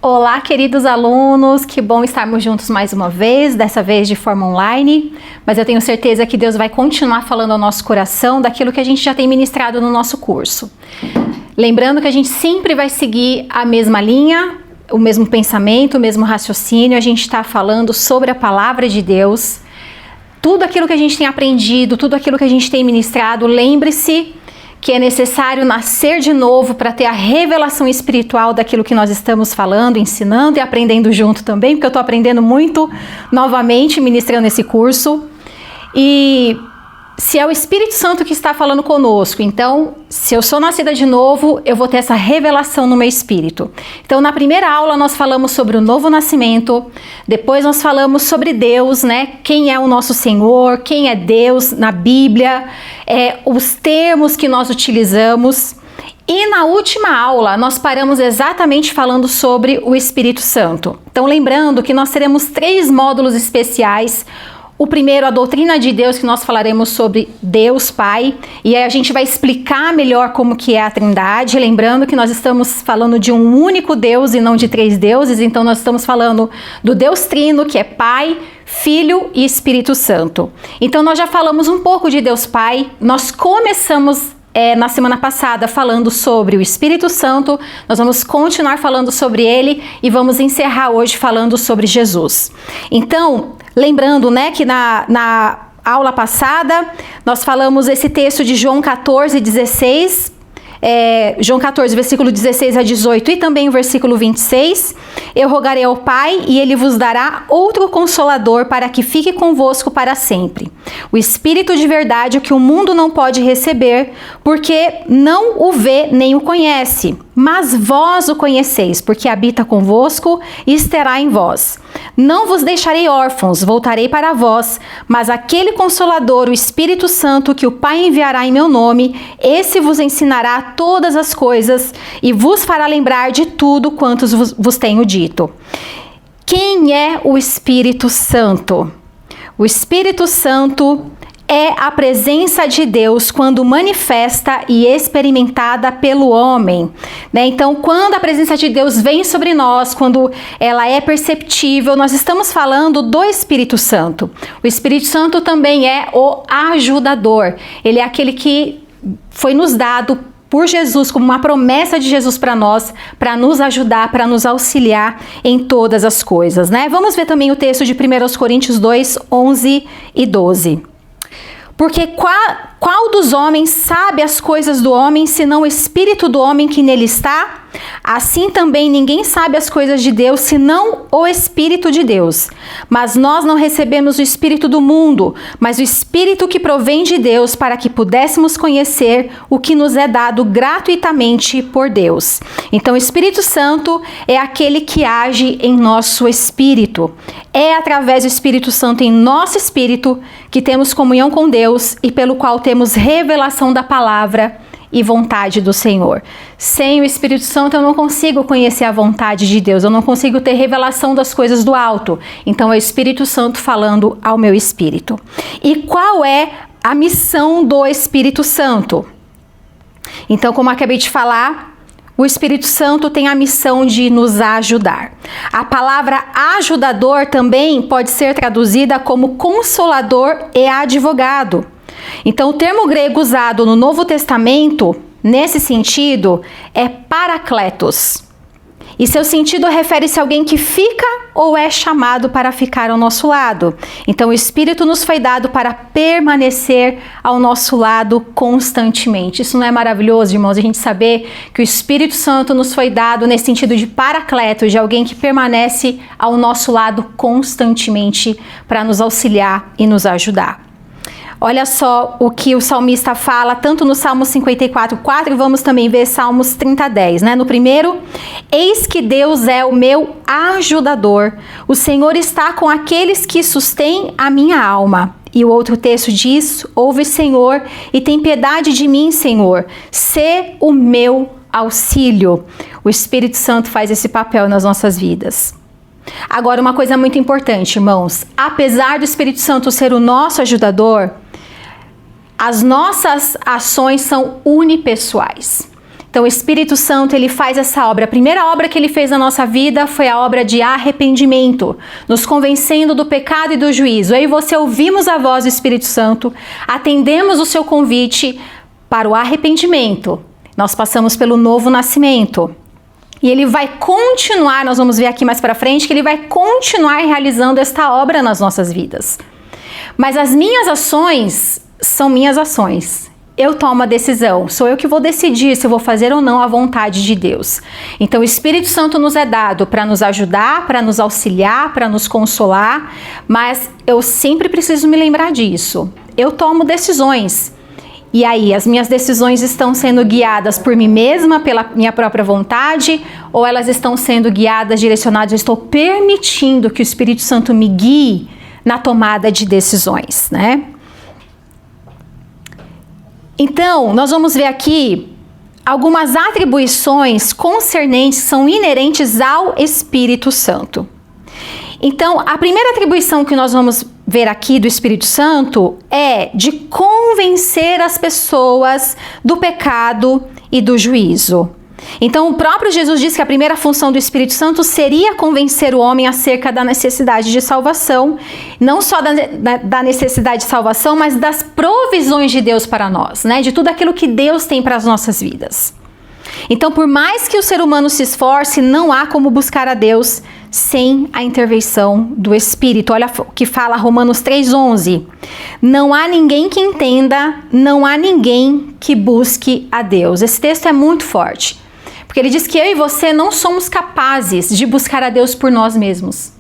Olá, queridos alunos, que bom estarmos juntos mais uma vez, dessa vez de forma online, mas eu tenho certeza que Deus vai continuar falando ao nosso coração daquilo que a gente já tem ministrado no nosso curso. Lembrando que a gente sempre vai seguir a mesma linha, o mesmo pensamento, o mesmo raciocínio, a gente está falando sobre a palavra de Deus, tudo aquilo que a gente tem aprendido, tudo aquilo que a gente tem ministrado, lembre-se que é necessário nascer de novo para ter a revelação espiritual daquilo que nós estamos falando, ensinando e aprendendo junto também, porque eu estou aprendendo muito novamente ministrando esse curso. E se é o Espírito Santo que está falando conosco, então, se eu sou nascida de novo, eu vou ter essa revelação no meu espírito. Então, na primeira aula, nós falamos sobre o novo nascimento, depois nós falamos sobre Deus, né? Quem é o nosso Senhor, quem é Deus na Bíblia, os termos que nós utilizamos. E na última aula, nós paramos exatamente falando sobre o Espírito Santo. Então, lembrando que nós teremos 3 módulos especiais. O primeiro, a doutrina de Deus, que nós falaremos sobre Deus Pai, e aí a gente vai explicar melhor como que é a Trindade, lembrando que nós estamos falando de um único Deus e não de 3 deuses, então nós estamos falando do Deus Trino, que é Pai, Filho e Espírito Santo. Então nós já falamos um pouco de Deus Pai, nós começamos na semana passada falando sobre o Espírito Santo, nós vamos continuar falando sobre ele e vamos encerrar hoje falando sobre Jesus. Então, lembrando, né, que na aula passada nós falamos esse texto de João 14:16, João 14, versículo 16 a 18 e também o versículo 26. Eu rogarei ao Pai e ele vos dará outro consolador para que fique convosco para sempre. O Espírito de verdade, o que o mundo não pode receber, porque não o vê nem o conhece. Mas vós o conheceis, porque habita convosco e estará em vós. Não vos deixarei órfãos, voltarei para vós, mas aquele Consolador, o Espírito Santo, que o Pai enviará em meu nome, esse vos ensinará todas as coisas e vos fará lembrar de tudo quanto vos tenho dito. Quem é o Espírito Santo? O Espírito Santo é a presença de Deus quando manifesta e experimentada pelo homem, né? Então, quando a presença de Deus vem sobre nós, quando ela é perceptível, nós estamos falando do Espírito Santo. O Espírito Santo também é o ajudador. Ele é aquele que foi nos dado por Jesus, como uma promessa de Jesus para nós, para nos ajudar, para nos auxiliar em todas as coisas, né? Vamos ver também o texto de 1 Coríntios 2, 11 e 12. Porque qual dos homens sabe as coisas do homem, senão o espírito do homem que nele está? Assim também ninguém sabe as coisas de Deus, senão o Espírito de Deus. Mas nós não recebemos o Espírito do mundo, mas o Espírito que provém de Deus, para que pudéssemos conhecer o que nos é dado gratuitamente por Deus. Então, o Espírito Santo é aquele que age em nosso espírito. É através do Espírito Santo em nosso espírito que temos comunhão com Deus e pelo qual temos revelação da palavra e vontade do Senhor. Sem o Espírito Santo eu não consigo conhecer a vontade de Deus, eu não consigo ter revelação das coisas do alto. Então é o Espírito Santo falando ao meu espírito. E qual é a missão do Espírito Santo? Então, como eu acabei de falar, o Espírito Santo tem a missão de nos ajudar. A palavra ajudador também pode ser traduzida como consolador e advogado. Então, o termo grego usado no Novo Testamento, nesse sentido, é parakletos. E seu sentido refere-se a alguém que fica ou é chamado para ficar ao nosso lado. Então, o Espírito nos foi dado para permanecer ao nosso lado constantemente. Isso não é maravilhoso, irmãos? A gente saber que o Espírito Santo nos foi dado nesse sentido de paracletos, de alguém que permanece ao nosso lado constantemente para nos auxiliar e nos ajudar. Olha só o que o salmista fala, tanto no Salmo 54:4, e vamos também ver Salmos 30:10, né? No primeiro, eis que Deus é o meu ajudador, o Senhor está com aqueles que sustêm a minha alma. E o outro texto diz, ouve, Senhor, e tem piedade de mim, Senhor, sê o meu auxílio. O Espírito Santo faz esse papel nas nossas vidas. Agora, uma coisa muito importante, irmãos, apesar do Espírito Santo ser o nosso ajudador, as nossas ações são unipessoais. Então o Espírito Santo, ele faz essa obra. A primeira obra que ele fez na nossa vida foi a obra de arrependimento, nos convencendo do pecado e do juízo. Eu e você ouvimos a voz do Espírito Santo, atendemos o seu convite para o arrependimento. Nós passamos pelo novo nascimento. E ele vai continuar, nós vamos ver aqui mais para frente, que ele vai continuar realizando esta obra nas nossas vidas. Mas as minhas ações são minhas ações. Eu tomo a decisão, sou eu que vou decidir se eu vou fazer ou não a vontade de Deus. Então o Espírito Santo nos é dado para nos ajudar, para nos auxiliar, para nos consolar, mas eu sempre preciso me lembrar disso. Eu tomo decisões. E aí, as minhas decisões estão sendo guiadas por mim mesma, pela minha própria vontade, ou elas estão sendo guiadas, direcionadas, eu estou permitindo que o Espírito Santo me guie na tomada de decisões, né? Então, nós vamos ver aqui algumas atribuições concernentes, são inerentes ao Espírito Santo. Então, a primeira atribuição que nós vamos ver aqui do Espírito Santo é de convencer as pessoas do pecado e do juízo. Então, o próprio Jesus disse que a primeira função do Espírito Santo seria convencer o homem acerca da necessidade de salvação, não só da necessidade de salvação, mas das provisões de Deus para nós, né? De tudo aquilo que Deus tem para as nossas vidas. Então, por mais que o ser humano se esforce, não há como buscar a Deus sem a intervenção do Espírito. Olha o que fala Romanos 3,11. Não há ninguém que entenda, não há ninguém que busque a Deus. Esse texto é muito forte, porque ele diz que eu e você não somos capazes de buscar a Deus por nós mesmos.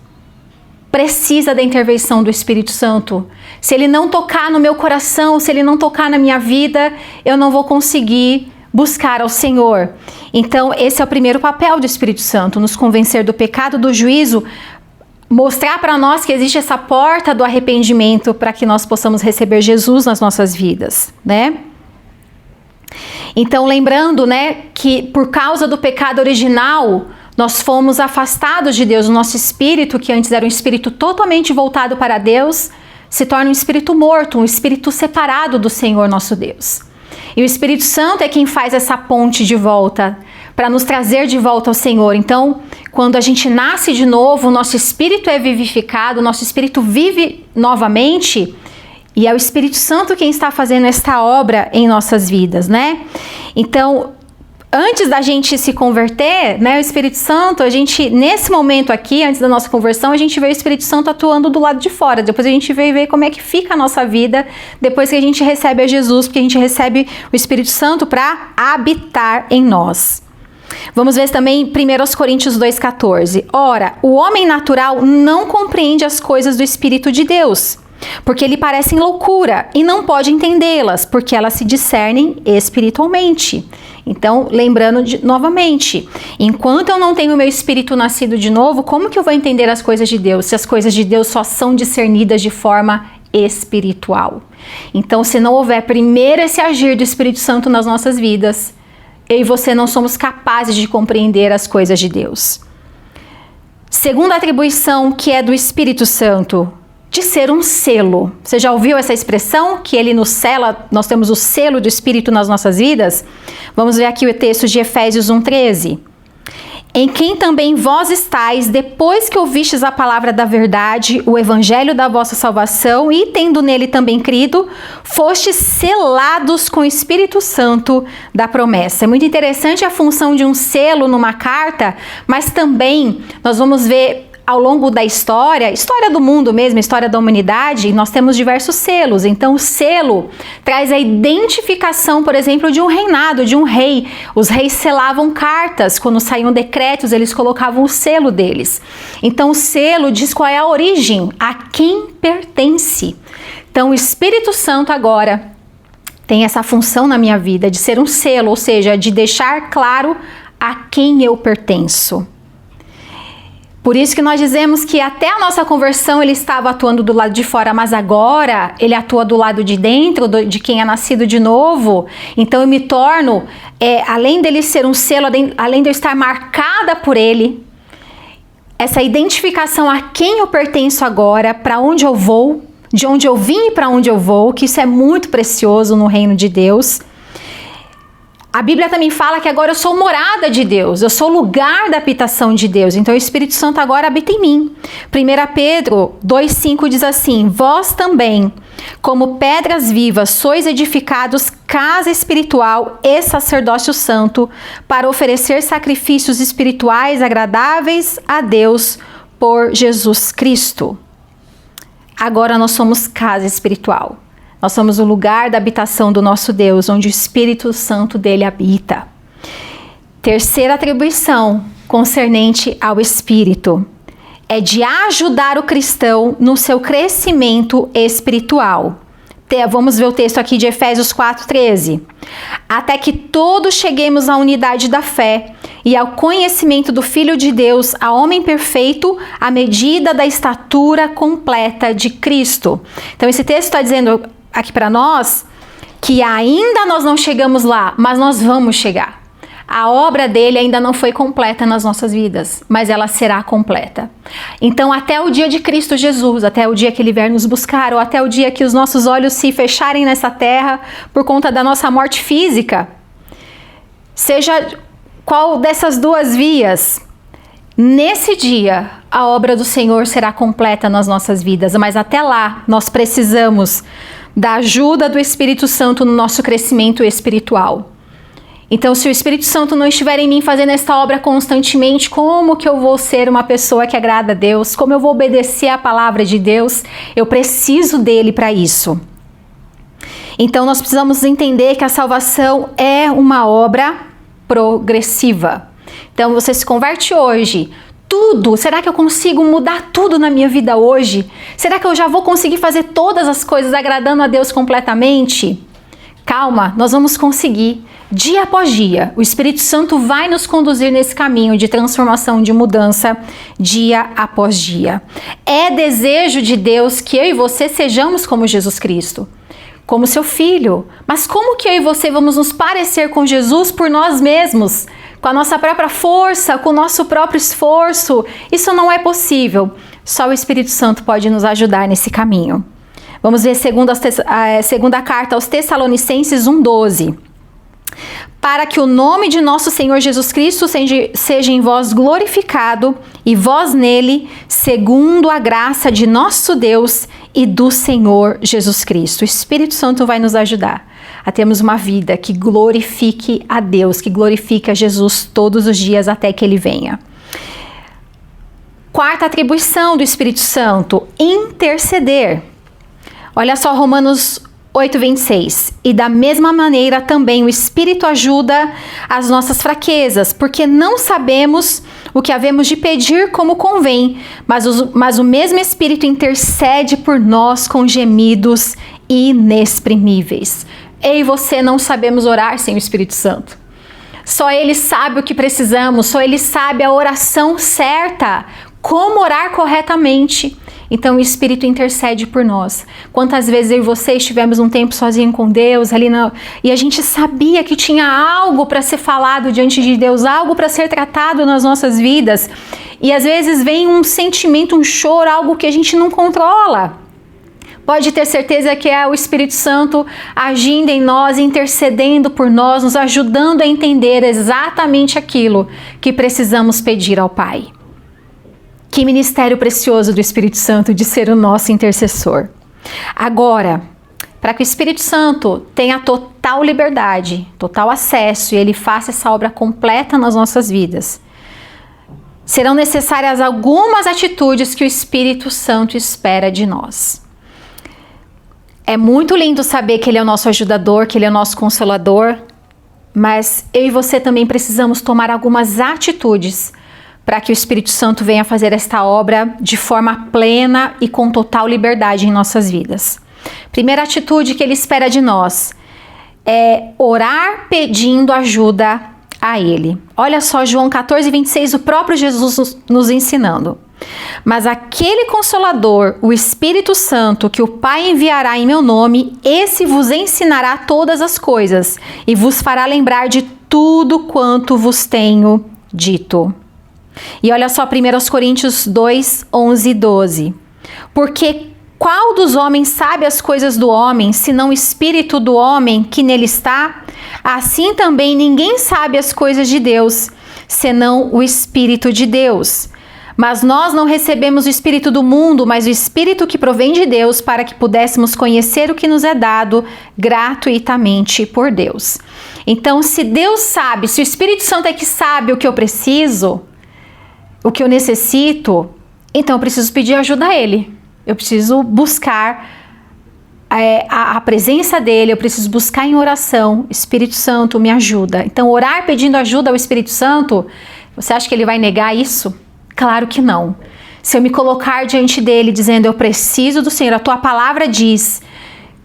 Precisa da intervenção do Espírito Santo. Se ele não tocar no meu coração, se ele não tocar na minha vida, eu não vou conseguir buscar ao Senhor. Então, esse é o primeiro papel do Espírito Santo, nos convencer do pecado, do juízo, mostrar para nós que existe essa porta do arrependimento para que nós possamos receber Jesus nas nossas vidas, né? Então, lembrando, né, que por causa do pecado original, nós fomos afastados de Deus. O nosso espírito, que antes era um espírito totalmente voltado para Deus, se torna um espírito morto, um espírito separado do Senhor nosso Deus. E o Espírito Santo é quem faz essa ponte de volta, para nos trazer de volta ao Senhor. Então, quando a gente nasce de novo, o nosso espírito é vivificado, o nosso espírito vive novamente, e é o Espírito Santo quem está fazendo esta obra em nossas vidas, né? Então, antes da gente se converter, né, o Espírito Santo, a gente, nesse momento aqui, antes da nossa conversão, a gente vê o Espírito Santo atuando do lado de fora. Depois a gente veio ver como é que fica a nossa vida depois que a gente recebe a Jesus, porque a gente recebe o Espírito Santo para habitar em nós. Vamos ver também 1 Coríntios 2,14. Ora, o homem natural não compreende as coisas do Espírito de Deus, porque lhe parecem loucura e não pode entendê-las, porque elas se discernem espiritualmente. Então, lembrando novamente, enquanto eu não tenho o meu espírito nascido de novo, como que eu vou entender as coisas de Deus, se as coisas de Deus só são discernidas de forma espiritual? Então, se não houver primeiro esse agir do Espírito Santo nas nossas vidas, eu e você não somos capazes de compreender as coisas de Deus. Segunda atribuição que é do Espírito Santo, de ser um selo. Você já ouviu essa expressão? Que ele nos sela, nós temos o selo do Espírito nas nossas vidas? Vamos ver aqui o texto de Efésios 1,13. Em quem também vós estáis, depois que ouvistes a palavra da verdade, o evangelho da vossa salvação, e tendo nele também crido, fostes selados com o Espírito Santo da promessa. É muito interessante a função de um selo numa carta, mas também nós vamos ver ao longo da história do mundo mesmo, história da humanidade, nós temos diversos selos. Então, o selo traz a identificação, por exemplo, de um reinado, de um rei. Os reis selavam cartas, quando saíam decretos, eles colocavam o selo deles. Então, o selo diz qual é a origem, a quem pertence. Então, o Espírito Santo agora tem essa função na minha vida de ser um selo, ou seja, de deixar claro a quem eu pertenço. Por isso que nós dizemos que até a nossa conversão ele estava atuando do lado de fora, mas agora ele atua do lado de dentro, de quem é nascido de novo. Então eu me torno, além dele ser um selo, além de eu estar marcada por ele, essa identificação a quem eu pertenço agora, para onde eu vou, de onde eu vim e para onde eu vou, que isso é muito precioso no reino de Deus. A Bíblia também fala que agora eu sou morada de Deus, eu sou lugar da habitação de Deus, então o Espírito Santo agora habita em mim. 1 Pedro 2,5 diz assim: vós também, como pedras vivas, sois edificados casa espiritual e sacerdócio santo, para oferecer sacrifícios espirituais agradáveis a Deus por Jesus Cristo. Agora nós somos casa espiritual. Nós somos o lugar da habitação do nosso Deus, onde o Espírito Santo dele habita. Terceira atribuição concernente ao Espírito é de ajudar o cristão no seu crescimento espiritual. Vamos ver o texto aqui de Efésios 4,13. Até que todos cheguemos à unidade da fé e ao conhecimento do Filho de Deus, a homem perfeito, à medida da estatura completa de Cristo. Então esse texto está dizendo aqui para nós que ainda nós não chegamos lá, mas nós vamos chegar. A obra dele ainda não foi completa nas nossas vidas, mas ela será completa. Então, até o dia de Cristo Jesus, até o dia que ele vier nos buscar, ou até o dia que os nossos olhos se fecharem nessa terra por conta da nossa morte física, seja qual dessas duas vias, nesse dia a obra do Senhor será completa nas nossas vidas, mas até lá nós precisamos da ajuda do Espírito Santo no nosso crescimento espiritual. Então, se o Espírito Santo não estiver em mim fazendo esta obra constantemente, como que eu vou ser uma pessoa que agrada a Deus? Como eu vou obedecer à palavra de Deus? Eu preciso dele para isso. Então, nós precisamos entender que a salvação é uma obra progressiva. Então, você se converte hoje. Tudo, será que eu consigo mudar tudo na minha vida hoje? Será que eu já vou conseguir fazer todas as coisas agradando a Deus completamente? Calma, nós vamos conseguir. Dia após dia, o Espírito Santo vai nos conduzir nesse caminho de transformação, de mudança, dia após dia. É desejo de Deus que eu e você sejamos como Jesus Cristo, como seu Filho. Mas como que eu e você vamos nos parecer com Jesus por nós mesmos? Com a nossa própria força, com o nosso próprio esforço? Isso não é possível. Só o Espírito Santo pode nos ajudar nesse caminho. Vamos ver a segunda carta aos Tessalonicenses 1,12. Para que o nome de nosso Senhor Jesus Cristo seja em vós glorificado e vós nele, segundo a graça de nosso Deus e do Senhor Jesus Cristo. O Espírito Santo vai nos ajudar a termos uma vida que glorifique a Deus, que glorifique a Jesus todos os dias até que ele venha. Quarta atribuição do Espírito Santo, interceder. Olha só Romanos 8,26. E da mesma maneira também o Espírito ajuda as nossas fraquezas, porque não sabemos o que havemos de pedir como convém, mas o mesmo Espírito intercede por nós com gemidos inexprimíveis. Eu e você não sabemos orar sem o Espírito Santo. Só ele sabe o que precisamos, só ele sabe a oração certa, como orar corretamente. Então o Espírito intercede por nós. Quantas vezes eu e você estivemos um tempo sozinho com Deus, e a gente sabia que tinha algo para ser falado diante de Deus, algo para ser tratado nas nossas vidas. E às vezes vem um sentimento, um choro, algo que a gente não controla. Pode ter certeza que é o Espírito Santo agindo em nós, intercedendo por nós, nos ajudando a entender exatamente aquilo que precisamos pedir ao Pai. Que ministério precioso do Espírito Santo de ser o nosso intercessor. Agora, para que o Espírito Santo tenha total liberdade, total acesso e ele faça essa obra completa nas nossas vidas, serão necessárias algumas atitudes que o Espírito Santo espera de nós. É muito lindo saber que ele é o nosso ajudador, que ele é o nosso consolador, mas eu e você também precisamos tomar algumas atitudes para que o Espírito Santo venha fazer esta obra de forma plena e com total liberdade em nossas vidas. Primeira atitude que ele espera de nós é orar pedindo ajuda a ele. Olha só João 14,26, o próprio Jesus nos ensinando. Mas aquele Consolador, o Espírito Santo, que o Pai enviará em meu nome, esse vos ensinará todas as coisas e vos fará lembrar de tudo quanto vos tenho dito. E olha só 1 Coríntios 2, 11 e 12. Porque Qual dos homens sabe as coisas do homem, senão o espírito do homem que nele está? Assim também ninguém sabe as coisas de Deus, senão o Espírito de Deus. Mas nós não recebemos o Espírito do mundo, mas o Espírito que provém de Deus, para que pudéssemos conhecer o que nos é dado gratuitamente por Deus. Então, se Deus sabe, se o Espírito Santo é que sabe o que eu preciso, o que eu necessito, então eu preciso pedir ajuda a Ele. Eu preciso buscar a presença dEle, eu preciso buscar em oração. Espírito Santo, me ajuda. Então, orar pedindo ajuda ao Espírito Santo, você acha que Ele vai negar isso? Claro que não. Se eu me colocar diante dEle dizendo, eu preciso do Senhor, a tua palavra diz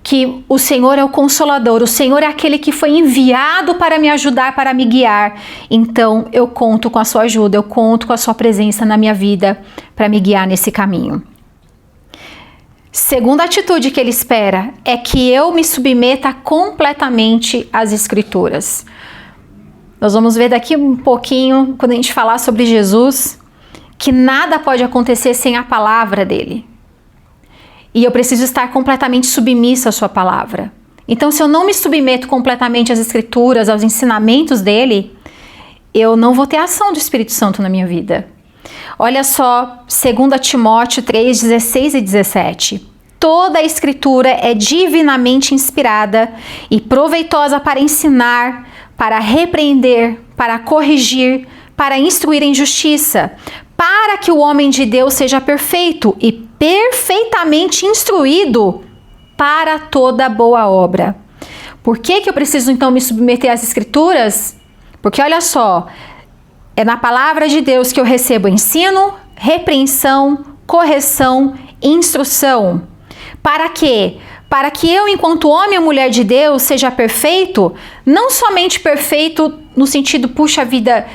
que o Senhor é o Consolador, o Senhor é aquele que foi enviado para me ajudar, para me guiar. Então, eu conto com a sua ajuda, eu conto com a sua presença na minha vida para me guiar nesse caminho. Segunda atitude que Ele espera é que eu me submeta completamente às Escrituras. Nós vamos ver daqui um pouquinho, quando a gente falar sobre Jesus, que nada pode acontecer sem a palavra dEle. E eu preciso estar completamente submissa à sua palavra. Então, se eu não me submeto completamente às Escrituras, aos ensinamentos dEle, eu não vou ter a ação do Espírito Santo na minha vida. Olha só, 2 Timóteo 3, 16 e 17. Toda a Escritura é divinamente inspirada e proveitosa para ensinar, para repreender, para corrigir, para instruir em justiça, para que o homem de Deus seja perfeito e perfeitamente instruído para toda boa obra. Por que eu preciso então me submeter às Escrituras? Porque olha só, é na palavra de Deus que eu recebo ensino, repreensão, correção e instrução. Para quê? Para que eu, enquanto homem ou mulher de Deus, seja perfeito, não somente perfeito no sentido, puxa vida,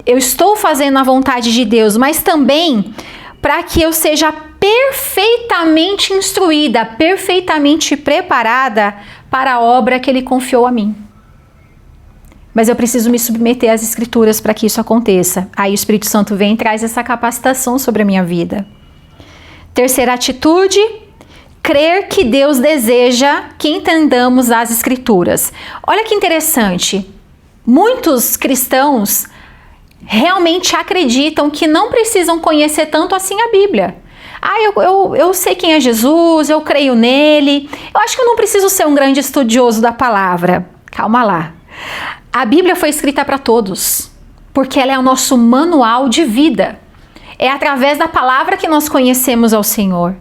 eu estou fazendo a vontade de Deus, mas também para que eu seja perfeitamente instruída, perfeitamente preparada para a obra que Ele confiou a mim. Mas eu preciso me submeter às Escrituras para que isso aconteça. Aí o Espírito Santo vem e traz essa capacitação sobre a minha vida. Terceira atitude, crer que Deus deseja que entendamos as Escrituras. Olha que interessante, muitos cristãos realmente acreditam que não precisam conhecer tanto assim a Bíblia. Eu sei quem é Jesus, eu creio nele, eu acho que eu não preciso ser um grande estudioso da palavra. Calma lá. A Bíblia foi escrita para todos, porque ela é o nosso manual de vida. É através da palavra que nós conhecemos ao Senhor.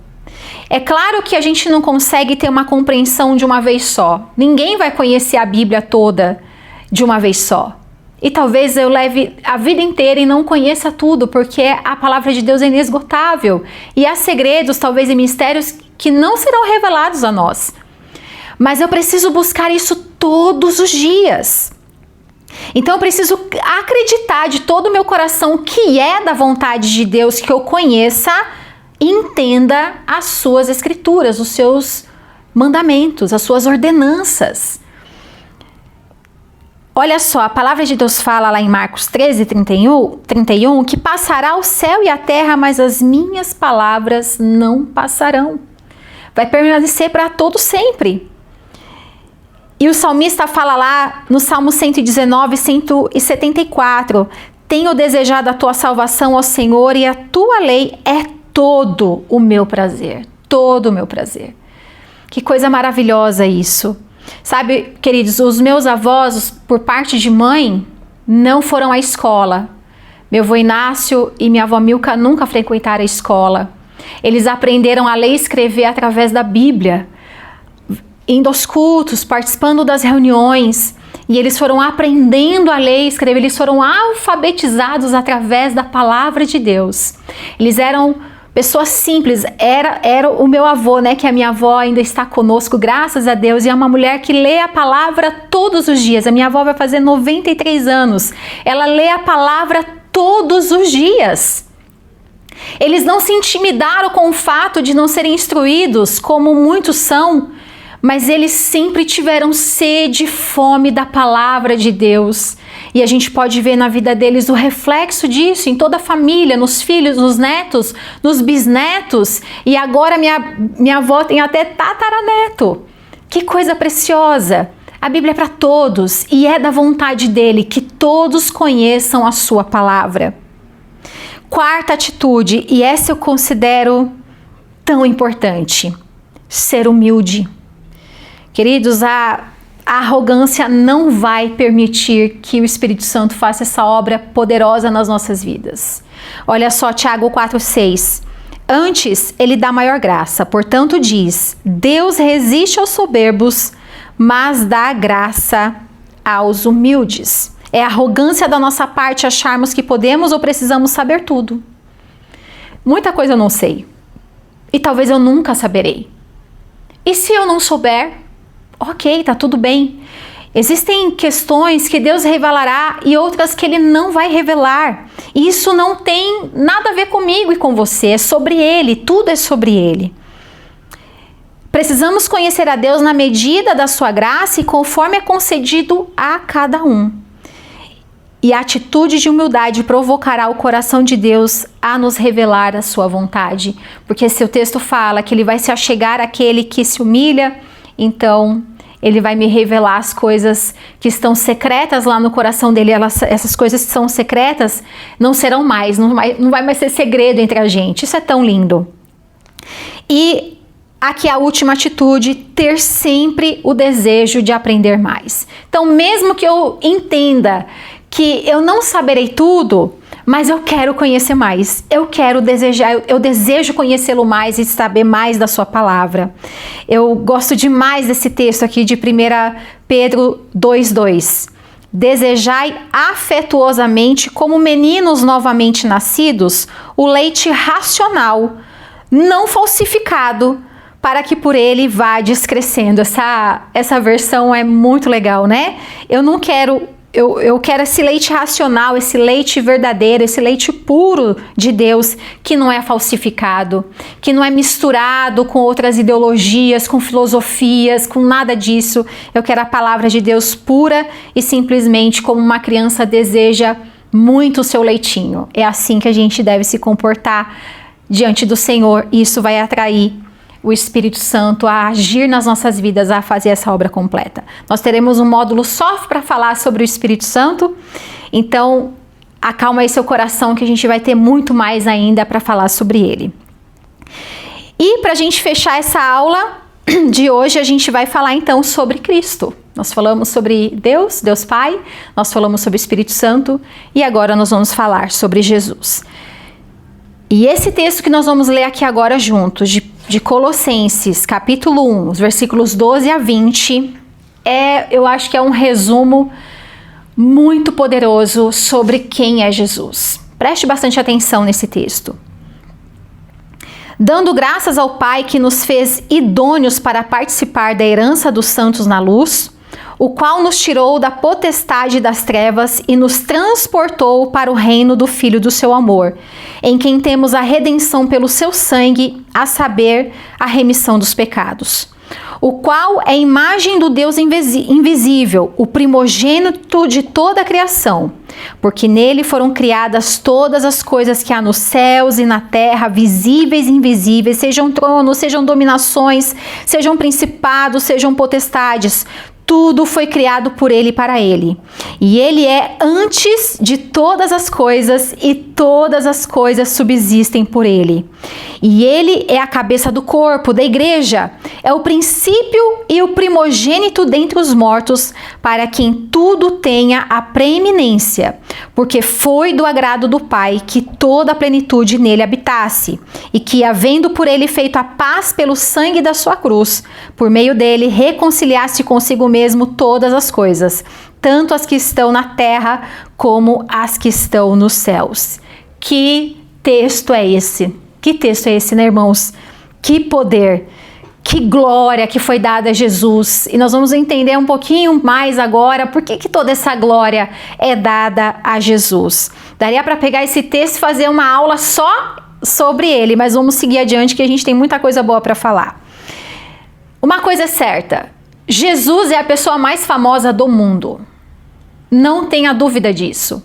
É claro que a gente não consegue ter uma compreensão de uma vez só. Ninguém vai conhecer a Bíblia toda de uma vez só. E talvez eu leve a vida inteira e não conheça tudo, porque a palavra de Deus é inesgotável. E há segredos, talvez, e mistérios que não serão revelados a nós. Mas eu preciso buscar isso todos os dias. Então eu preciso acreditar de todo o meu coração que é da vontade de Deus que eu conheça e entenda as suas Escrituras, os seus mandamentos, as suas ordenanças. Olha só, a palavra de Deus fala lá em Marcos 13, 31, que passará o céu e a terra, mas as minhas palavras não passarão. Vai permanecer para todo sempre. E o salmista fala lá no Salmo 119, 174, tenho desejado a tua salvação, ó Senhor, e a tua lei é todo o meu prazer. Todo o meu prazer. Que coisa maravilhosa isso. Sabe, queridos, os meus avós, por parte de mãe, não foram à escola. Meu avô Inácio e minha avó Milka nunca frequentaram a escola. Eles aprenderam a ler e escrever através da Bíblia, indo aos cultos, participando das reuniões, e eles foram aprendendo a ler e escrever, eles foram alfabetizados através da palavra de Deus. Eles eram pessoas simples, era o meu avô, né, que a minha avó ainda está conosco, graças a Deus, e é uma mulher que lê a palavra todos os dias. A minha avó vai fazer 93 anos, ela lê a palavra todos os dias. Eles não se intimidaram com o fato de não serem instruídos, como muitos são, mas eles sempre tiveram sede e fome da palavra de Deus. E a gente pode ver na vida deles o reflexo disso em toda a família, nos filhos, nos netos, nos bisnetos. E agora minha avó tem até tataraneto. Que coisa preciosa! A Bíblia é para todos e é da vontade dele que todos conheçam a sua palavra. Quarta atitude, e essa eu considero tão importante: ser humilde. Queridos, a arrogância não vai permitir que o Espírito Santo faça essa obra poderosa nas nossas vidas. Olha só, Tiago 4,6. Antes, ele dá maior graça. Portanto, diz: Deus resiste aos soberbos, mas dá graça aos humildes. É arrogância da nossa parte acharmos que podemos ou precisamos saber tudo. Muita coisa eu não sei. E talvez eu nunca saberei. E se eu não souber? Ok, tá tudo bem. Existem questões que Deus revelará e outras que Ele não vai revelar. E isso não tem nada a ver comigo e com você. É sobre Ele, tudo é sobre Ele. Precisamos conhecer a Deus na medida da sua graça e conforme é concedido a cada um. E a atitude de humildade provocará o coração de Deus a nos revelar a sua vontade. Porque se o texto fala que Ele vai se achegar àquele que se humilha, então Ele vai me revelar as coisas que estão secretas lá no coração dele. Essas coisas que são secretas não serão mais, não vai mais ser segredo entre a gente. Isso é tão lindo. E aqui a última atitude: ter sempre o desejo de aprender mais. Então, mesmo que eu entenda que eu não saberei tudo, mas eu quero conhecer mais, eu desejo conhecê-lo mais e saber mais da sua palavra. Eu gosto demais desse texto aqui de 1 Pedro 2,2. Desejai afetuosamente, como meninos novamente nascidos, o leite racional, não falsificado, para que por ele vá descrescendo. Essa versão é muito legal, né? Eu quero esse leite racional, esse leite verdadeiro, esse leite puro de Deus, que não é falsificado, que não é misturado com outras ideologias, com filosofias, com nada disso. Eu quero a palavra de Deus pura e simplesmente como uma criança deseja muito o seu leitinho. É assim que a gente deve se comportar diante do Senhor, e isso vai atrair o Espírito Santo a agir nas nossas vidas, a fazer essa obra completa. Nós teremos um módulo só para falar sobre o Espírito Santo, então acalma aí seu coração que a gente vai ter muito mais ainda para falar sobre ele. E para a gente fechar essa aula de hoje, a gente vai falar então sobre Cristo. Nós falamos sobre Deus Pai, nós falamos sobre o Espírito Santo e agora nós vamos falar sobre Jesus. E esse texto que nós vamos ler aqui agora juntos, de Colossenses, capítulo 1, os versículos 12 a 20, eu acho que é um resumo muito poderoso sobre quem é Jesus. Preste bastante atenção nesse texto. Dando graças ao Pai que nos fez idôneos para participar da herança dos santos na luz, o qual nos tirou da potestade das trevas e nos transportou para o reino do Filho do seu amor, em quem temos a redenção pelo seu sangue, a saber, a remissão dos pecados. O qual é a imagem do Deus invisível, o primogênito de toda a criação, porque nele foram criadas todas as coisas que há nos céus e na terra, visíveis e invisíveis, sejam tronos, sejam dominações, sejam principados, sejam potestades. Tudo foi criado por ele e para ele. E ele é antes de todas as coisas e todas as coisas subsistem por ele. E ele é a cabeça do corpo, da igreja. É o princípio e o primogênito dentre os mortos, para que em tudo tenha a preeminência. Porque foi do agrado do Pai que toda a plenitude nele habitasse. E que, havendo por ele feito a paz pelo sangue da sua cruz, por meio dele reconciliasse consigo mesmo todas as coisas, tanto as que estão na terra como as que estão nos céus. Que texto é esse? Que texto é esse, né, irmãos? Que poder, que glória que foi dada a Jesus. E nós vamos entender um pouquinho mais agora por que toda essa glória é dada a Jesus. Daria para pegar esse texto e fazer uma aula só sobre ele, mas vamos seguir adiante que a gente tem muita coisa boa para falar. Uma coisa é certa, Jesus é a pessoa mais famosa do mundo. Não tenha dúvida disso.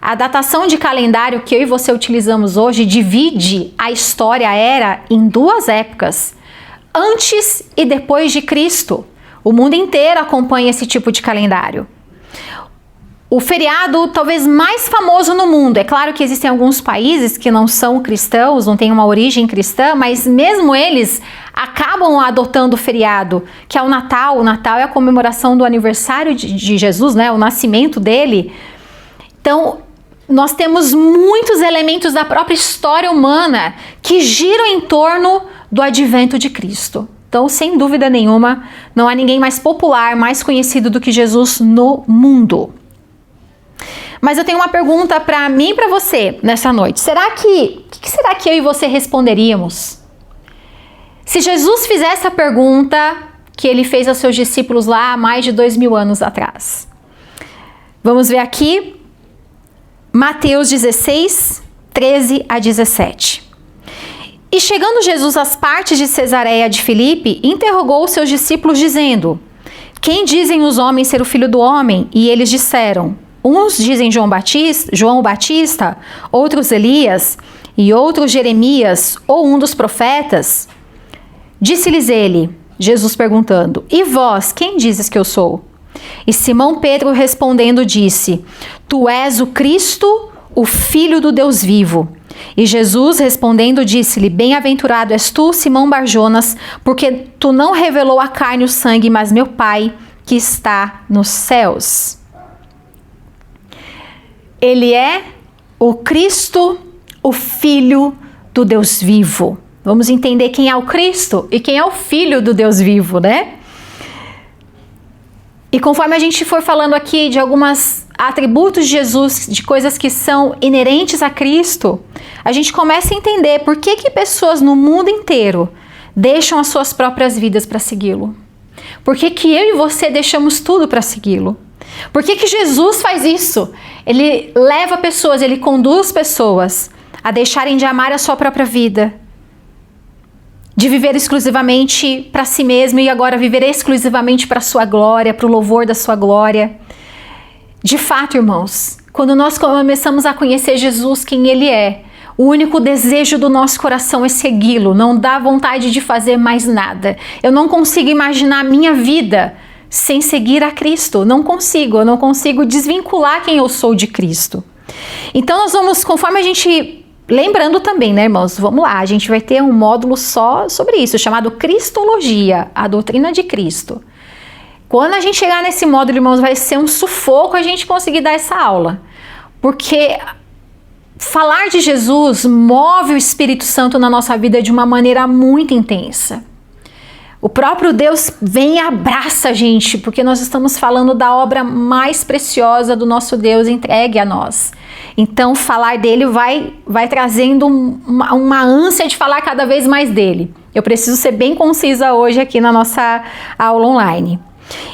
A datação de calendário que eu e você utilizamos hoje divide a história, a era, em duas épocas, antes e depois de Cristo. O mundo inteiro acompanha esse tipo de calendário. O feriado talvez mais famoso no mundo, é claro que existem alguns países que não são cristãos, não têm uma origem cristã, mas mesmo eles acabam adotando o feriado, que é o Natal. O Natal é a comemoração do aniversário de Jesus, né? O nascimento dele. Então, nós temos muitos elementos da própria história humana que giram em torno do advento de Cristo. Então, sem dúvida nenhuma, não há ninguém mais popular, mais conhecido do que Jesus no mundo. Mas eu tenho uma pergunta para mim e para você nessa noite. O que será que eu e você responderíamos? Se Jesus fizesse a pergunta que ele fez aos seus discípulos lá há mais de 2000 anos atrás. Vamos ver aqui, Mateus 16, 13 a 17. E chegando Jesus às partes de Cesareia de Filipe, interrogou os seus discípulos dizendo: quem dizem os homens ser o filho do homem? E eles disseram: uns dizem João o Batista, outros Elias, e outros Jeremias, ou um dos profetas. Disse-lhes ele, Jesus perguntando: e vós, quem dizes que eu sou? E Simão Pedro respondendo disse: tu és o Cristo, o Filho do Deus vivo. E Jesus respondendo disse-lhe: bem-aventurado és tu, Simão Barjonas, porque tu não revelou a carne e o sangue, mas meu Pai que está nos céus. Ele é o Cristo, o Filho do Deus vivo. Vamos entender quem é o Cristo e quem é o Filho do Deus vivo, né? E conforme a gente for falando aqui de alguns atributos de Jesus, de coisas que são inerentes a Cristo, a gente começa a entender por que pessoas no mundo inteiro deixam as suas próprias vidas para segui-lo. Por que eu e você deixamos tudo para segui-lo? Por que Jesus faz isso? Ele leva pessoas, ele conduz pessoas a deixarem de amar a sua própria vida, de viver exclusivamente para si mesmo e agora viver exclusivamente para a sua glória, para o louvor da sua glória. De fato, irmãos, quando nós começamos a conhecer Jesus, quem ele é, o único desejo do nosso coração é segui-lo, não dá vontade de fazer mais nada. Eu não consigo imaginar a minha vida sem seguir a Cristo, eu não consigo desvincular quem eu sou de Cristo. Então nós vamos, conforme a gente, lembrando também, né, irmãos, vamos lá, a gente vai ter um módulo só sobre isso, chamado Cristologia, a doutrina de Cristo. Quando a gente chegar nesse módulo, irmãos, vai ser um sufoco a gente conseguir dar essa aula, porque falar de Jesus move o Espírito Santo na nossa vida de uma maneira muito intensa. O próprio Deus vem e abraça a gente, porque nós estamos falando da obra mais preciosa do nosso Deus entregue a nós. Então, falar dele vai trazendo uma ânsia de falar cada vez mais dele. Eu preciso ser bem concisa hoje aqui na nossa aula online.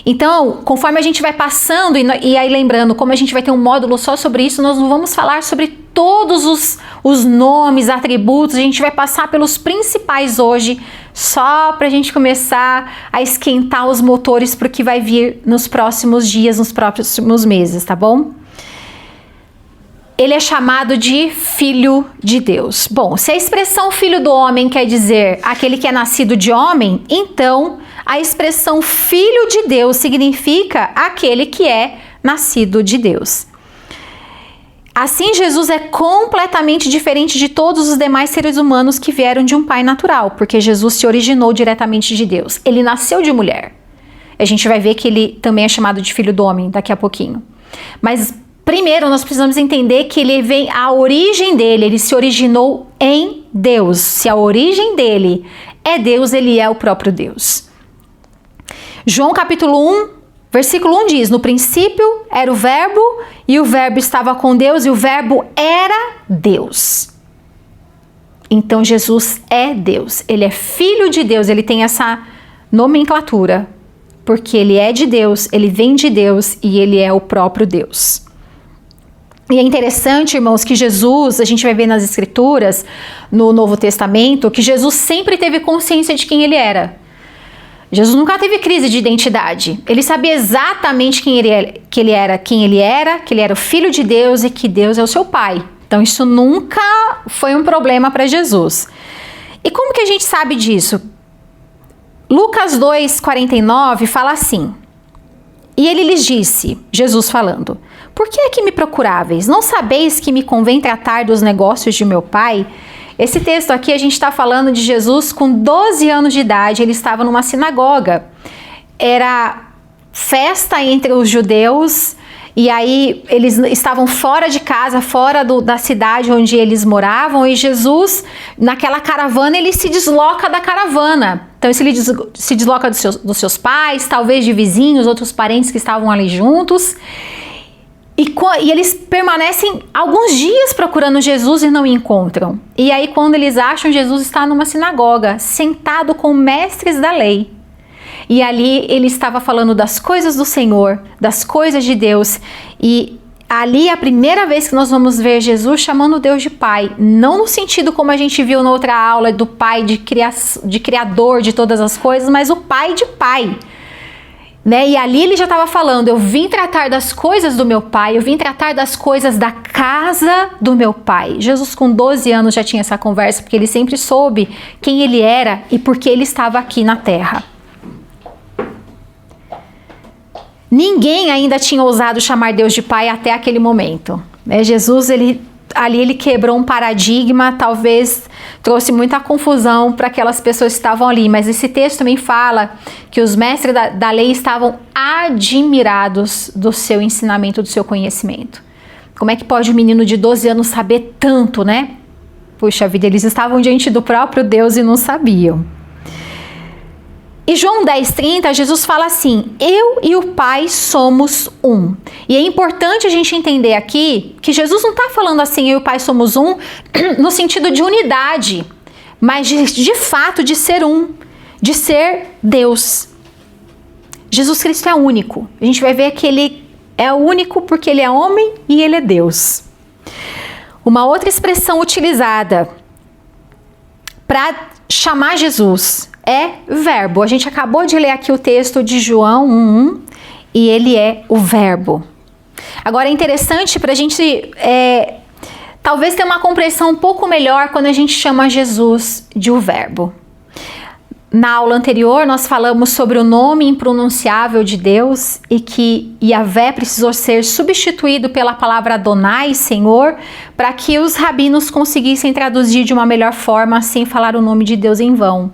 Então, conforme a gente vai passando, e aí lembrando, como a gente vai ter um módulo só sobre isso, nós não vamos falar sobre todos os nomes, atributos, a gente vai passar pelos principais hoje, só para a gente começar a esquentar os motores para o que vai vir nos próximos dias, nos próximos meses, tá bom? Ele é chamado de Filho de Deus. Bom, se a expressão Filho do Homem quer dizer aquele que é nascido de homem, então a expressão Filho de Deus significa aquele que é nascido de Deus. Assim, Jesus é completamente diferente de todos os demais seres humanos que vieram de um pai natural, porque Jesus se originou diretamente de Deus. Ele nasceu de mulher. A gente vai ver que ele também é chamado de Filho do Homem daqui a pouquinho. Mas primeiro nós precisamos entender que a origem dele, ele se originou em Deus. Se a origem dele é Deus, ele é o próprio Deus. João capítulo 1, versículo 1 diz: no princípio era o verbo, e o verbo estava com Deus, e o verbo era Deus. Então Jesus é Deus, ele é Filho de Deus, ele tem essa nomenclatura, porque ele é de Deus, ele vem de Deus e ele é o próprio Deus. E é interessante, irmãos, que Jesus, a gente vai ver nas Escrituras, no Novo Testamento, que Jesus sempre teve consciência de quem ele era. Jesus nunca teve crise de identidade. Ele sabia exatamente que ele era o Filho de Deus e que Deus é o seu Pai. Então isso nunca foi um problema para Jesus. E como que a gente sabe disso? Lucas 2,49 fala assim: e ele lhes disse, Jesus falando, por que é que me procuráveis? Não sabeis que me convém tratar dos negócios de meu Pai? Esse texto aqui a gente está falando de Jesus com 12 anos de idade, ele estava numa sinagoga. Era festa entre os judeus, e aí eles estavam fora de casa, fora da cidade onde eles moravam, e Jesus, naquela caravana, ele se desloca da caravana. Então ele se desloca dos seus pais, talvez de vizinhos, outros parentes que estavam ali juntos. E eles permanecem alguns dias procurando Jesus e não encontram. E aí quando eles acham, Jesus está numa sinagoga, sentado com mestres da lei. E ali ele estava falando das coisas do Senhor, das coisas de Deus. E ali é a primeira vez que nós vamos ver Jesus chamando Deus de Pai. Não no sentido como a gente viu na outra aula do Pai, de Criador de todas as coisas, mas o Pai de Pai. Né? E ali ele já estava falando, eu vim tratar das coisas do meu Pai, eu vim tratar das coisas da casa do meu Pai. Jesus com 12 anos já tinha essa conversa, porque ele sempre soube quem ele era e por que ele estava aqui na terra. Ninguém ainda tinha ousado chamar Deus de Pai até aquele momento. Né? Jesus, ele quebrou um paradigma, talvez trouxe muita confusão para aquelas pessoas que estavam ali, mas esse texto também fala que os mestres da lei estavam admirados do seu ensinamento, do seu conhecimento. Como é que pode um menino de 12 anos saber tanto, né? Puxa vida, eles estavam diante do próprio Deus e não sabiam. E João 10,30, Jesus fala assim, eu e o Pai somos um. E é importante a gente entender aqui que Jesus não está falando assim, eu e o Pai somos um, no sentido de unidade, mas de fato de ser um, de ser Deus. Jesus Cristo é único. A gente vai ver que ele é único porque ele é homem e ele é Deus. Uma outra expressão utilizada para chamar Jesus é verbo. A gente acabou de ler aqui o texto de João 1:1 e ele é o verbo. Agora é interessante para a gente talvez ter uma compreensão um pouco melhor quando a gente chama Jesus de o verbo. Na aula anterior nós falamos sobre o nome impronunciável de Deus e que Yahvé precisou ser substituído pela palavra Adonai, Senhor, para que os rabinos conseguissem traduzir de uma melhor forma sem falar o nome de Deus em vão.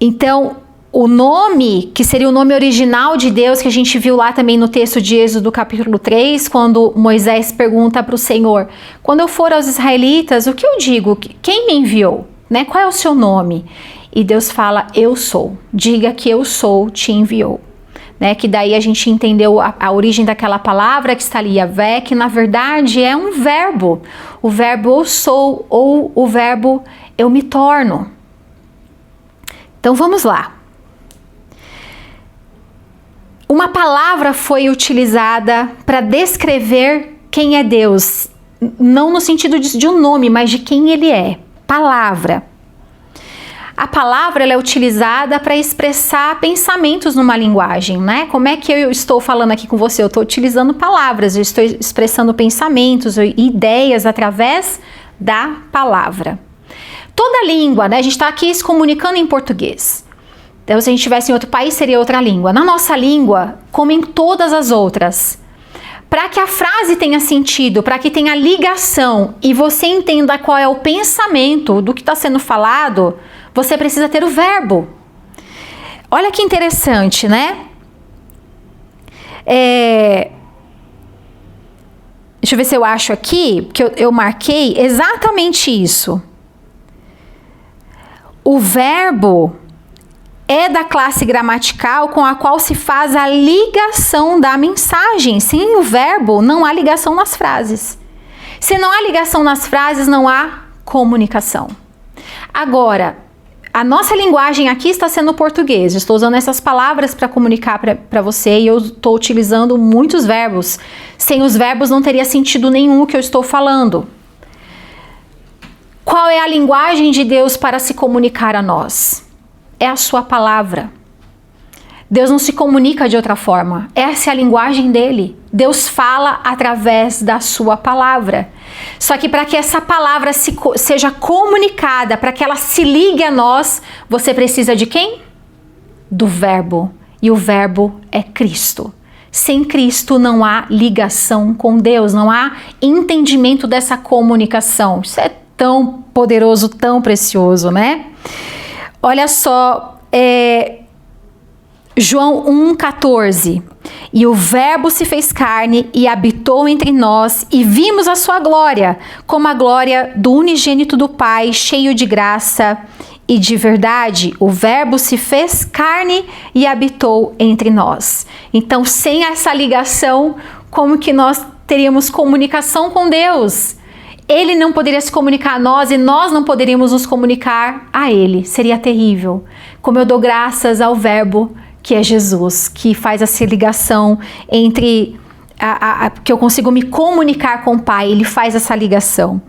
Então, o nome, que seria o nome original de Deus, que a gente viu lá também no texto de Êxodo capítulo 3, quando Moisés pergunta para o Senhor, quando eu for aos israelitas, o que eu digo? Quem me enviou? Né? Qual é o seu nome? E Deus fala, eu sou. Diga que eu sou, te enviou. Né? Que daí a gente entendeu a origem daquela palavra que está ali, Yahvé, que na verdade é um verbo. O verbo eu sou ou o verbo eu me torno. Então vamos lá. Uma palavra foi utilizada para descrever quem é Deus, não no sentido de um nome, mas de quem ele é. Palavra. A palavra ela é utilizada para expressar pensamentos numa linguagem, né? Como é que eu estou falando aqui com você? Eu estou utilizando palavras, eu estou expressando pensamentos e ideias através da palavra. Toda língua, né? A gente está aqui se comunicando em português. Então, se a gente estivesse em outro país, seria outra língua. Na nossa língua, como em todas as outras, para que a frase tenha sentido, para que tenha ligação e você entenda qual é o pensamento do que está sendo falado, você precisa ter o verbo. Olha que interessante, né? Deixa eu ver se eu acho aqui, que eu marquei exatamente isso. O verbo é da classe gramatical com a qual se faz a ligação da mensagem. Sem o verbo, não há ligação nas frases. Se não há ligação nas frases, não há comunicação. Agora, a nossa linguagem aqui está sendo português. Estou usando essas palavras para comunicar para você e eu estou utilizando muitos verbos. Sem os verbos não teria sentido nenhum o que eu estou falando. Qual é a linguagem de Deus para se comunicar a nós? é a sua palavra. Deus não se comunica de outra forma. Essa é a linguagem dele. Deus fala através da sua palavra. Só que para que essa palavra seja comunicada, para que ela se ligue a nós, você precisa de quem? Do Verbo. E o Verbo é Cristo. Sem Cristo não há ligação com Deus, não há entendimento dessa comunicação. Isso é tão poderoso, tão precioso, né? Olha só, João 1,14. E o Verbo se fez carne e habitou entre nós, e vimos a sua glória, como a glória do unigênito do Pai, cheio de graça e de verdade. O Verbo se fez carne e habitou entre nós. Então, sem essa ligação, como que nós teríamos comunicação com Deus? Ele não poderia se comunicar a nós e nós não poderíamos nos comunicar a Ele. Seria terrível. Como eu dou graças ao Verbo, que é Jesus, que faz essa ligação entre que eu consigo me comunicar com o Pai. Ele faz essa ligação.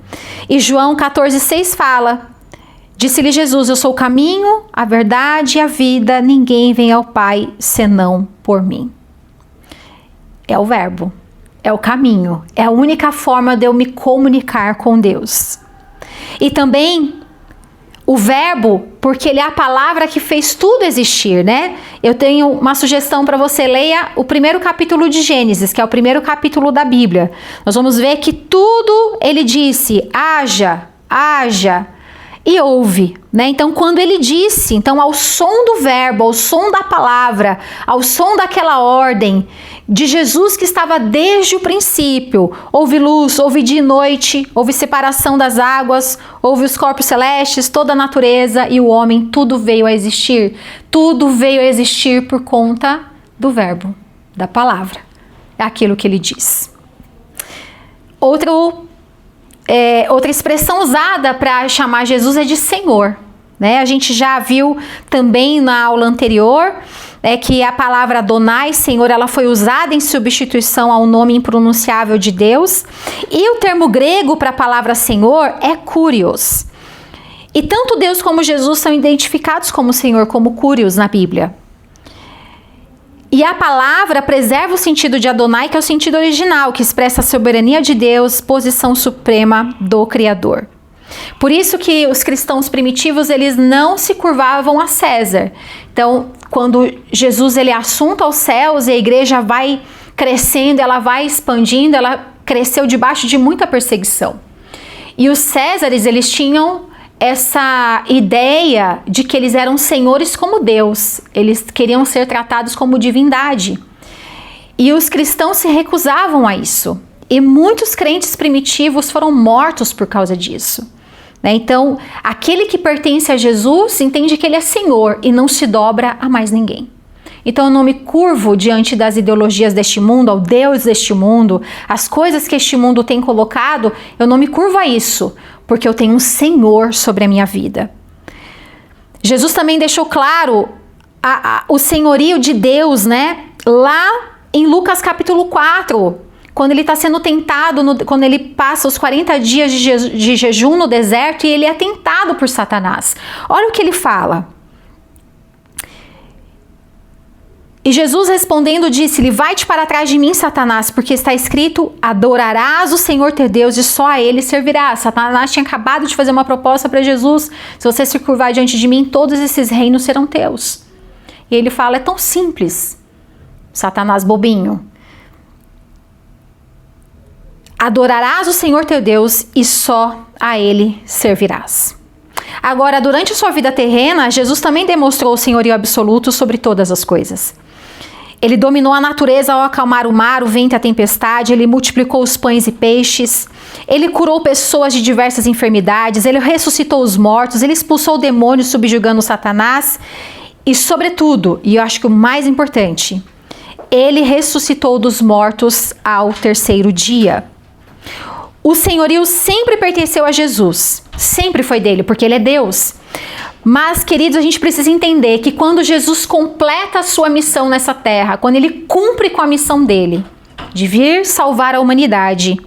E João 14,6 fala: disse-lhe Jesus, eu sou o caminho, a verdade e a vida, ninguém vem ao Pai senão por mim. É o Verbo, é o caminho, é a única forma de eu me comunicar com Deus. E também o Verbo, porque ele é a palavra que fez tudo existir, né? Eu tenho uma sugestão para você, leia o primeiro capítulo de Gênesis, que é o primeiro capítulo da Bíblia. Nós vamos ver que tudo ele disse, haja, haja, e houve, né? Então, quando ele disse, então ao som do verbo, ao som da palavra, ao som daquela ordem de Jesus que estava desde o princípio, houve luz, houve dia e noite, houve separação das águas, houve os corpos celestes, toda a natureza e o homem, tudo veio a existir. Tudo veio a existir por conta do verbo, da palavra. É aquilo que ele diz. Outra expressão usada para chamar Jesus é de Senhor, né? A gente já viu também na aula anterior que a palavra Adonai, Senhor, ela foi usada em substituição ao nome impronunciável de Deus. E o termo grego para a palavra Senhor é Kurios. E tanto Deus como Jesus são identificados como Senhor, como Kurios na Bíblia. E a palavra preserva o sentido de Adonai, que é o sentido original, que expressa a soberania de Deus, posição suprema do Criador. Por isso que os cristãos primitivos, eles não se curvavam a César. Então, quando Jesus ele é assunto aos céus e a igreja vai crescendo, ela vai expandindo, ela cresceu debaixo de muita perseguição. E os Césares, eles tinham essa ideia de que eles eram senhores como Deus, eles queriam ser tratados como divindade. E os cristãos se recusavam a isso. E muitos crentes primitivos foram mortos por causa disso. Então, aquele que pertence a Jesus entende que ele é Senhor e não se dobra a mais ninguém. Então, eu não me curvo diante das ideologias deste mundo, ao Deus deste mundo, as coisas que este mundo tem colocado, eu não me curvo a isso, porque eu tenho um Senhor sobre a minha vida. Jesus também deixou claro o senhorio de Deus, né? Lá em Lucas capítulo 4, quando ele está sendo tentado, quando ele passa os 40 dias de jejum no deserto e ele é tentado por Satanás. Olha o que ele fala. E Jesus respondendo disse-lhe, vai-te para trás de mim, Satanás, porque está escrito, adorarás o Senhor teu Deus e só a ele servirás. Satanás tinha acabado de fazer uma proposta para Jesus, se você se curvar diante de mim, todos esses reinos serão teus. E ele fala, é tão simples, Satanás bobinho. Adorarás o Senhor teu Deus e só a ele servirás. Agora, durante a sua vida terrena, Jesus também demonstrou o senhorio absoluto sobre todas as coisas. Ele dominou a natureza ao acalmar o mar, o vento e a tempestade, ele multiplicou os pães e peixes, ele curou pessoas de diversas enfermidades, ele ressuscitou os mortos, ele expulsou demônios subjugando Satanás e, sobretudo, e eu acho que o mais importante, ele ressuscitou dos mortos ao terceiro dia. O senhorio sempre pertenceu a Jesus, sempre foi dele, porque ele é Deus. Mas, queridos, a gente precisa entender que quando Jesus completa a sua missão nessa terra, quando ele cumpre com a missão dele, de vir salvar a humanidade,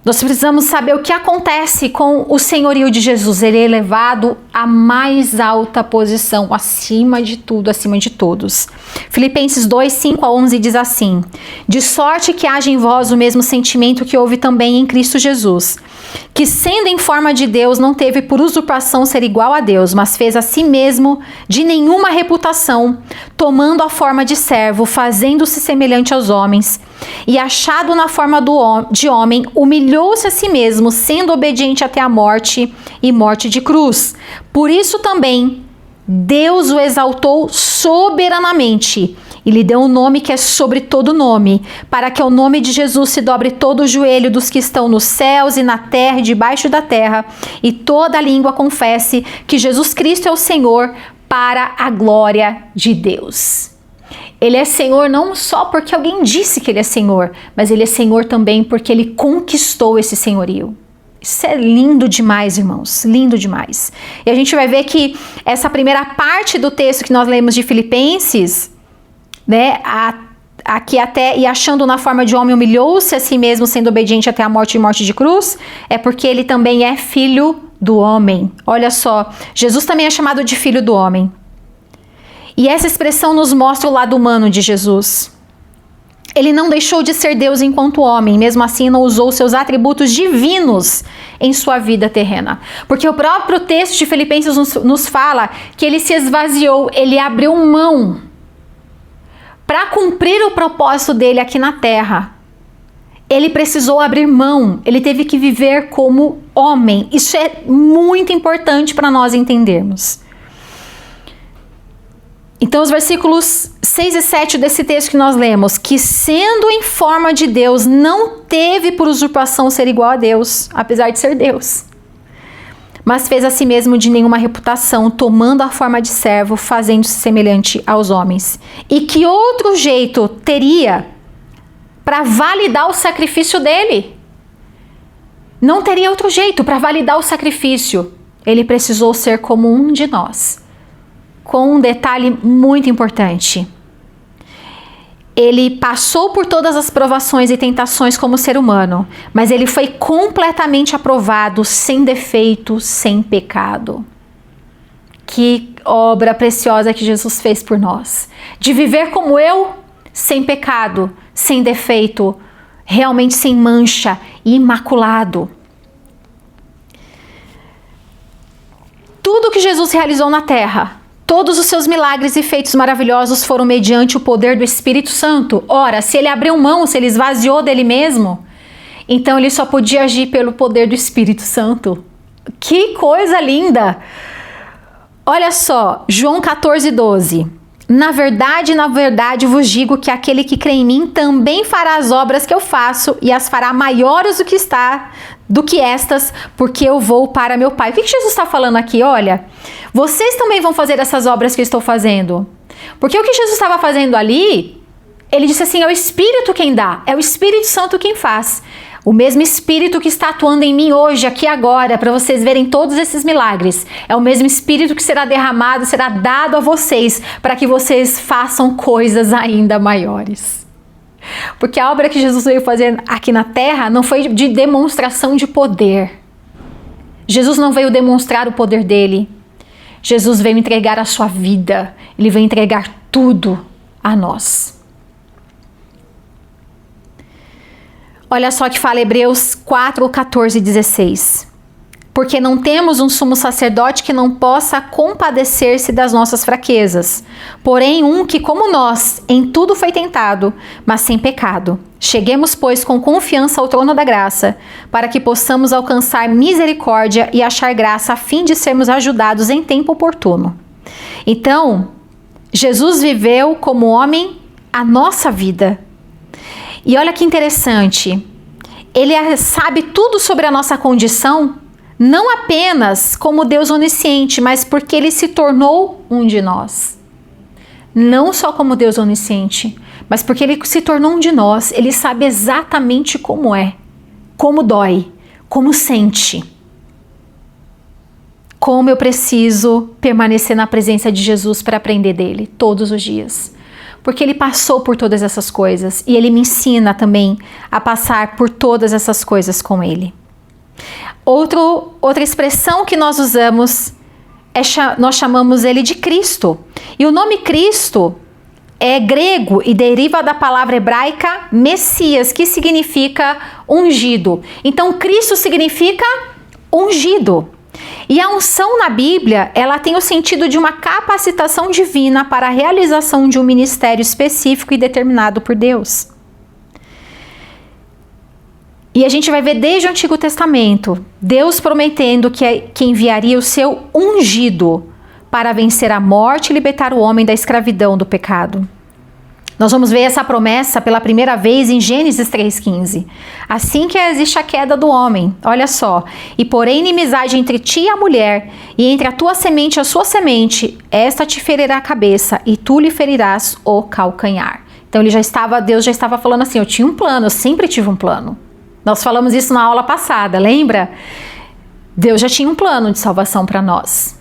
Nós precisamos saber o que acontece com o senhorio de Jesus. Ele é elevado à mais alta posição, acima de tudo, acima de todos. Filipenses 2, 5 a 11 diz assim: de sorte que haja em vós o mesmo sentimento que houve também em Cristo Jesus, que sendo em forma de Deus, não teve por usurpação ser igual a Deus, mas fez a si mesmo de nenhuma reputação, tomando a forma de servo, fazendo-se semelhante aos homens, e achado na forma de homem, humilhou-se a si mesmo, sendo obediente até a morte e morte de cruz. Por isso também Deus o exaltou soberanamente e lhe deu um nome que é sobre todo nome, para que ao nome de Jesus se dobre todo o joelho dos que estão nos céus e na terra e debaixo da terra, e toda língua confesse que Jesus Cristo é o Senhor, para a glória de Deus. Ele é Senhor não só porque alguém disse que Ele é Senhor, mas Ele é Senhor também porque Ele conquistou esse senhorio. Isso é lindo demais, irmãos, lindo demais. E a gente vai ver que essa primeira parte do texto que nós lemos de Filipenses, né, aqui até, e achando na forma de homem, humilhou-se a si mesmo, sendo obediente até a morte e morte de cruz, é porque Ele também é filho do homem. Olha só, Jesus também é chamado de filho do homem. E essa expressão nos mostra o lado humano de Jesus. Ele não deixou de ser Deus enquanto homem, mesmo assim não usou seus atributos divinos em sua vida terrena. Porque o próprio texto de Filipenses nos fala que ele se esvaziou, ele abriu mão para cumprir o propósito dele aqui na terra. Ele precisou abrir mão, ele teve que viver como homem. Isso é muito importante para nós entendermos. Então, os versículos 6 e 7 desse texto que nós lemos, que sendo em forma de Deus, não teve por usurpação ser igual a Deus, apesar de ser Deus, mas fez a si mesmo de nenhuma reputação, tomando a forma de servo, fazendo-se semelhante aos homens. E que outro jeito teria para validar o sacrifício dele? Não teria outro jeito para validar o sacrifício. Ele precisou ser como um de nós. Com um detalhe muito importante. Ele passou por todas as provações e tentações como ser humano, mas ele foi completamente aprovado, sem defeito, sem pecado. Que obra preciosa que Jesus fez por nós. De viver como eu, sem pecado, sem defeito, realmente sem mancha, imaculado. Tudo que Jesus realizou na terra, todos os seus milagres e feitos maravilhosos foram mediante o poder do Espírito Santo. Ora, se ele abriu mão, se ele esvaziou dele mesmo, então ele só podia agir pelo poder do Espírito Santo. Que coisa linda! Olha só, João 14, 12. Na verdade, vos digo que aquele que crê em mim também fará as obras que eu faço e as fará maiores do que estas, porque eu vou para meu Pai. O que Jesus está falando aqui? Olha, vocês também vão fazer essas obras que eu estou fazendo. Porque o que Jesus estava fazendo ali, ele disse assim, é o Espírito quem dá, é o Espírito Santo quem faz. O mesmo Espírito que está atuando em mim hoje, aqui agora, para vocês verem todos esses milagres, é o mesmo Espírito que será derramado, será dado a vocês, para que vocês façam coisas ainda maiores. Porque a obra que Jesus veio fazer aqui na terra não foi de demonstração de poder. Jesus não veio demonstrar o poder dele. Jesus veio entregar a sua vida. Ele veio entregar tudo a nós. Olha só que fala Hebreus 4, 14 e 16. Porque não temos um sumo sacerdote que não possa compadecer-se das nossas fraquezas, porém um que, como nós, em tudo foi tentado, mas sem pecado. Cheguemos, pois, com confiança ao trono da graça, para que possamos alcançar misericórdia e achar graça, a fim de sermos ajudados em tempo oportuno. Então, Jesus viveu como homem a nossa vida. E olha que interessante, ele sabe tudo sobre a nossa condição, não apenas como Deus onisciente, mas porque ele se tornou um de nós. Não só como Deus onisciente, mas porque ele se tornou um de nós. Ele sabe exatamente como é, como dói, como sente. Como eu preciso permanecer na presença de Jesus para aprender dele todos os dias. Porque ele passou por todas essas coisas e ele me ensina também a passar por todas essas coisas com ele. Outra expressão que nós usamos, nós chamamos ele de Cristo. E o nome Cristo é grego e deriva da palavra hebraica Messias, que significa ungido. Então, Cristo significa ungido. E a unção na Bíblia, ela tem o sentido de uma capacitação divina para a realização de um ministério específico e determinado por Deus. E a gente vai ver desde o Antigo Testamento, Deus prometendo que enviaria o seu ungido para vencer a morte e libertar o homem da escravidão do pecado. Nós vamos ver essa promessa pela primeira vez em Gênesis 3,15. Assim que existe a queda do homem, olha só, e porém inimizade entre ti e a mulher, e entre a tua semente e a sua semente, esta te ferirá a cabeça, e tu lhe ferirás o calcanhar. Então Deus já estava falando assim, eu tinha um plano, eu sempre tive um plano. Nós falamos isso na aula passada, lembra? Deus já tinha um plano de salvação para nós.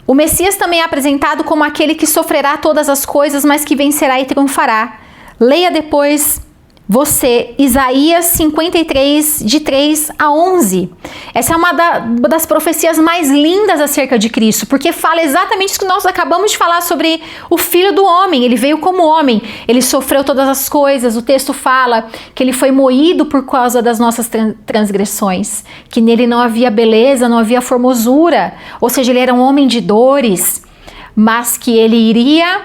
O Messias também é apresentado como aquele que sofrerá todas as coisas, mas que vencerá e triunfará. Leia depois você Isaías 53, de 3 a 11. Essa é uma das profecias mais lindas acerca de Cristo, porque fala exatamente isso que nós acabamos de falar sobre o Filho do Homem. Ele veio como homem, ele sofreu todas as coisas. O texto fala que ele foi moído por causa das nossas transgressões, que nele não havia beleza, não havia formosura, ou seja, ele era um homem de dores, mas que ele iria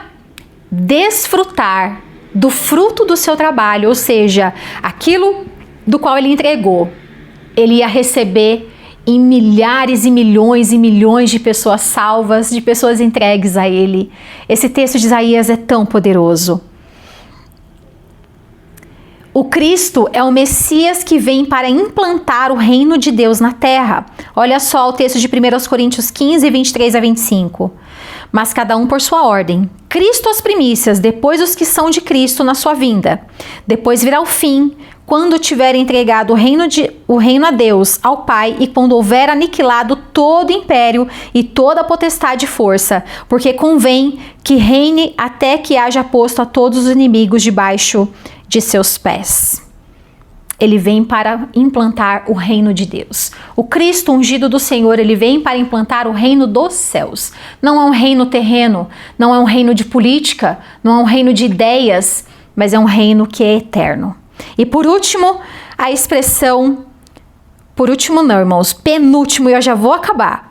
desfrutar do fruto do seu trabalho, ou seja, aquilo do qual ele entregou, ele ia receber em milhares e milhões de pessoas salvas, de pessoas entregues a ele. Esse texto de Isaías é tão poderoso. O Cristo é o Messias que vem para implantar o reino de Deus na terra. Olha só o texto de 1 Coríntios 15, 23 a 25. Mas cada um por sua ordem. Cristo as primícias, depois os que são de Cristo na sua vinda. Depois virá o fim, quando tiver entregado o reino a Deus, ao Pai, e quando houver aniquilado todo império e toda potestade e força, porque convém que reine até que haja posto a todos os inimigos debaixo de seus pés. Ele vem para implantar o reino de Deus. O Cristo ungido do Senhor, ele vem para implantar o reino dos céus. Não é um reino terreno, não é um reino de política, não é um reino de ideias, mas é um reino que é eterno. E por último, a expressão, por último não, irmãos, penúltimo, e eu já vou acabar.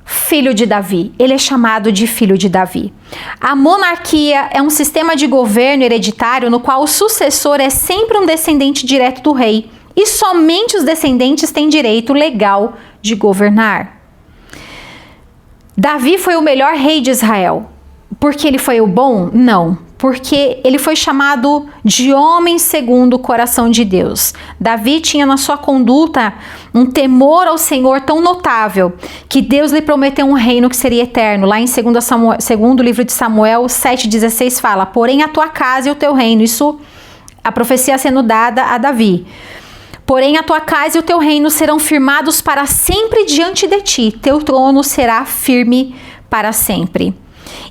Filho de Davi, ele é chamado de filho de Davi. A monarquia é um sistema de governo hereditário no qual o sucessor é sempre um descendente direto do rei, e somente os descendentes têm direito legal de governar. Davi foi o melhor rei de Israel. Porque ele foi o bom? Não. Porque ele foi chamado de homem segundo o coração de Deus. Davi tinha na sua conduta um temor ao Senhor tão notável que Deus lhe prometeu um reino que seria eterno. Lá em 2º livro de Samuel 7,16 fala: porém a tua casa e o teu reino. Isso, a profecia sendo dada a Davi. Porém a tua casa e o teu reino serão firmados para sempre diante de ti. Teu trono será firme para sempre.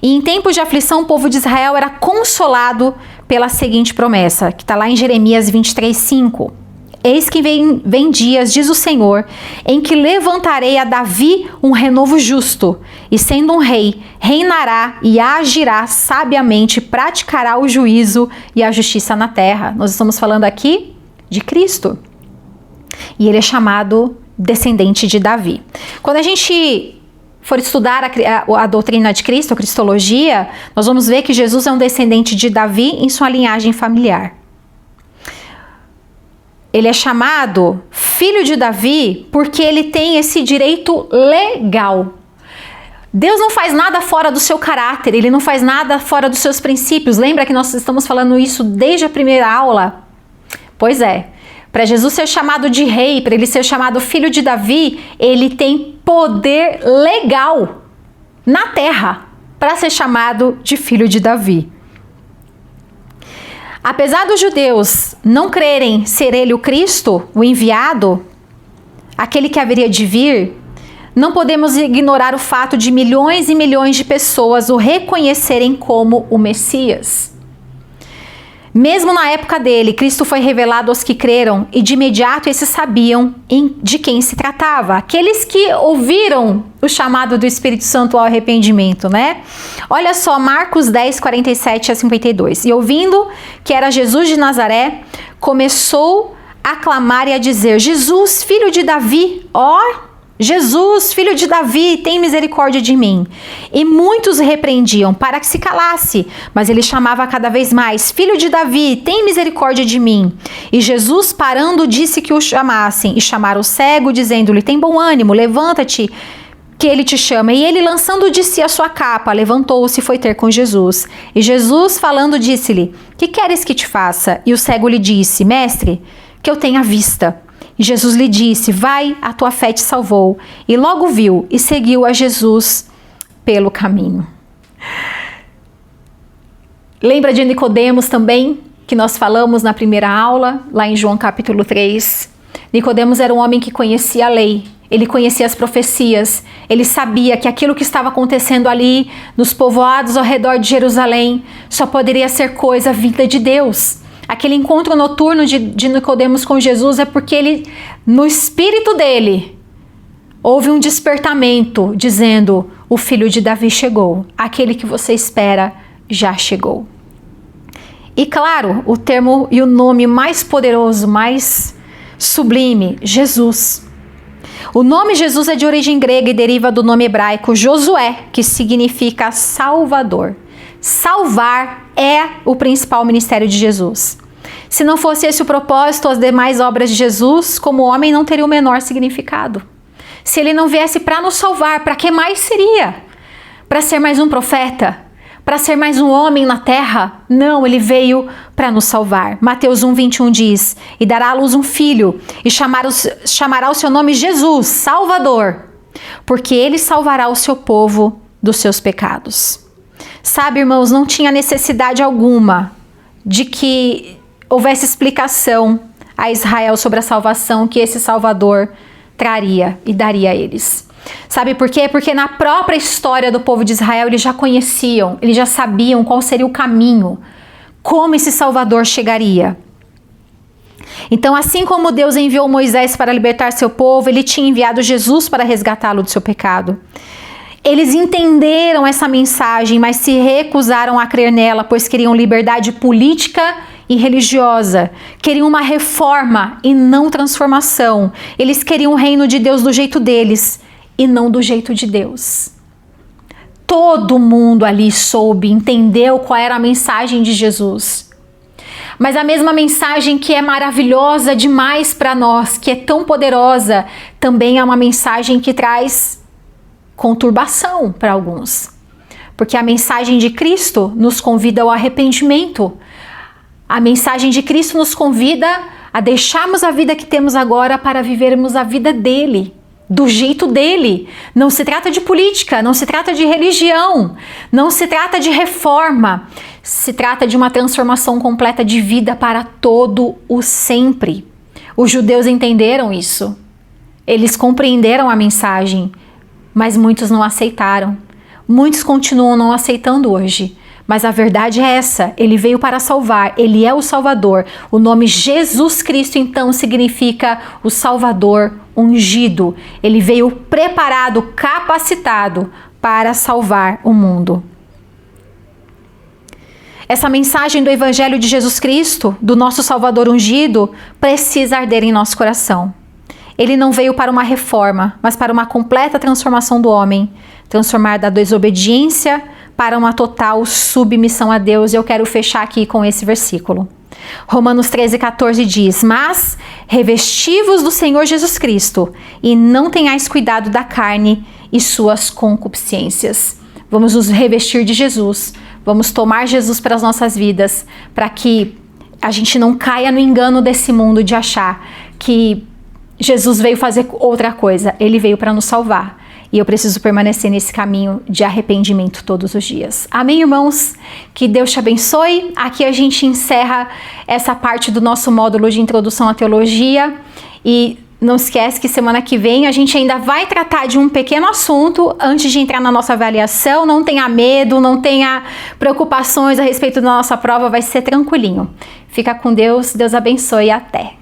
E em tempos de aflição, o povo de Israel era consolado pela seguinte promessa, que está lá em Jeremias 23:5. Eis que vem dias, diz o Senhor, em que levantarei a Davi um renovo justo, e sendo um rei, reinará e agirá sabiamente, praticará o juízo e a justiça na terra. Nós estamos falando aqui de Cristo. E ele é chamado descendente de Davi. Quando a gente for estudar a doutrina de Cristo, a cristologia, nós vamos ver que Jesus é um descendente de Davi em sua linhagem familiar. Ele é chamado filho de Davi porque ele tem esse direito legal. Deus não faz nada fora do seu caráter, ele não faz nada fora dos seus princípios. Lembra que nós estamos falando isso desde a primeira aula? Pois é. Para Jesus ser chamado de rei, para ele ser chamado filho de Davi, ele tem poder legal na terra para ser chamado de filho de Davi. Apesar dos judeus não crerem ser ele o Cristo, o enviado, aquele que haveria de vir, Não podemos ignorar o fato de milhões e milhões de pessoas o reconhecerem como o Messias. Mesmo na época dele, Cristo foi revelado aos que creram e de imediato esses sabiam de quem se tratava. Aqueles que ouviram o chamado do Espírito Santo ao arrependimento, né? Olha só, Marcos 10, 47 a 52. E ouvindo que era Jesus de Nazaré, começou a clamar e a dizer: Jesus, filho de Davi, Jesus, filho de Davi, tem misericórdia de mim. E muitos repreendiam para que se calasse, mas ele chamava cada vez mais: filho de Davi, tem misericórdia de mim. E Jesus, parando, disse que o chamassem, e chamaram o cego, dizendo-lhe: tem bom ânimo, levanta-te, que ele te chama. E ele, lançando de si a sua capa, levantou-se e foi ter com Jesus. E Jesus, falando, disse-lhe: que queres que te faça? E o cego lhe disse: mestre, que eu tenha vista. E Jesus lhe disse: vai, a tua fé te salvou. E logo viu e seguiu a Jesus pelo caminho. Lembra de Nicodemos também, que nós falamos na primeira aula, lá em João capítulo 3. Nicodemos era um homem que conhecia a lei, ele conhecia as profecias, ele sabia que aquilo que estava acontecendo ali, nos povoados ao redor de Jerusalém, só poderia ser coisa vinda de Deus. Aquele encontro noturno de Nicodemos com Jesus é porque ele, no espírito dele, houve um despertamento dizendo: o filho de Davi chegou, aquele que você espera já chegou. E claro, o termo e o nome mais poderoso, mais sublime, Jesus. O nome Jesus é de origem grega e deriva do nome hebraico Josué, que significa Salvador. Salvar é o principal ministério de Jesus. Se não fosse esse o propósito, as demais obras de Jesus, como homem, não teriam o menor significado. Se ele não viesse para nos salvar, para que mais seria? Para ser mais um profeta? Para ser mais um homem na terra? Não, ele veio para nos salvar. Mateus 1:21 diz: e dará à luz um filho, e chamará o seu nome Jesus, Salvador, porque ele salvará o seu povo dos seus pecados. Sabe, irmãos, não tinha necessidade alguma de que houvesse explicação a Israel sobre a salvação que esse Salvador traria e daria a eles. Sabe por quê? Porque na própria história do povo de Israel eles já conheciam, eles já sabiam qual seria o caminho, como esse Salvador chegaria. Então, assim como Deus enviou Moisés para libertar seu povo, ele tinha enviado Jesus para resgatá-lo do seu pecado. Eles entenderam essa mensagem, mas se recusaram a crer nela, pois queriam liberdade política e religiosa. Queriam uma reforma e não transformação. Eles queriam o reino de Deus do jeito deles e não do jeito de Deus. Todo mundo ali soube, entendeu qual era a mensagem de Jesus. Mas a mesma mensagem que é maravilhosa demais para nós, que é tão poderosa, também é uma mensagem que traz conturbação para alguns. Porque a mensagem de Cristo nos convida ao arrependimento. A mensagem de Cristo nos convida a deixarmos a vida que temos agora para vivermos a vida dele, do jeito dele. Não se trata de política, não se trata de religião, não se trata de reforma. Se trata de uma transformação completa de vida para todo o sempre. Os judeus entenderam isso. Eles compreenderam a mensagem, mas muitos não aceitaram. Muitos continuam não aceitando hoje. Mas a verdade é essa, ele veio para salvar, ele é o Salvador. O nome Jesus Cristo, então, significa o Salvador ungido. Ele veio preparado, capacitado para salvar o mundo. Essa mensagem do Evangelho de Jesus Cristo, do nosso Salvador ungido, precisa arder em nosso coração. Ele não veio para uma reforma, mas para uma completa transformação do homem. Transformar da desobediência para uma total submissão a Deus. E eu quero fechar aqui com esse versículo. Romanos 13:14 diz: mas revesti-vos do Senhor Jesus Cristo e não tenhais cuidado da carne e suas concupiscências. Vamos nos revestir de Jesus. Vamos tomar Jesus para as nossas vidas, para que a gente não caia no engano desse mundo de achar que Jesus veio fazer outra coisa. Ele veio para nos salvar. E eu preciso permanecer nesse caminho de arrependimento todos os dias. Amém, irmãos? Que Deus te abençoe. Aqui a gente encerra essa parte do nosso módulo de introdução à teologia. E Não esquece que semana que vem a gente ainda vai tratar de um pequeno assunto antes de entrar na nossa avaliação. Não tenha medo, não tenha preocupações a respeito da nossa prova, vai ser tranquilinho. Fica com Deus, Deus abençoe e até!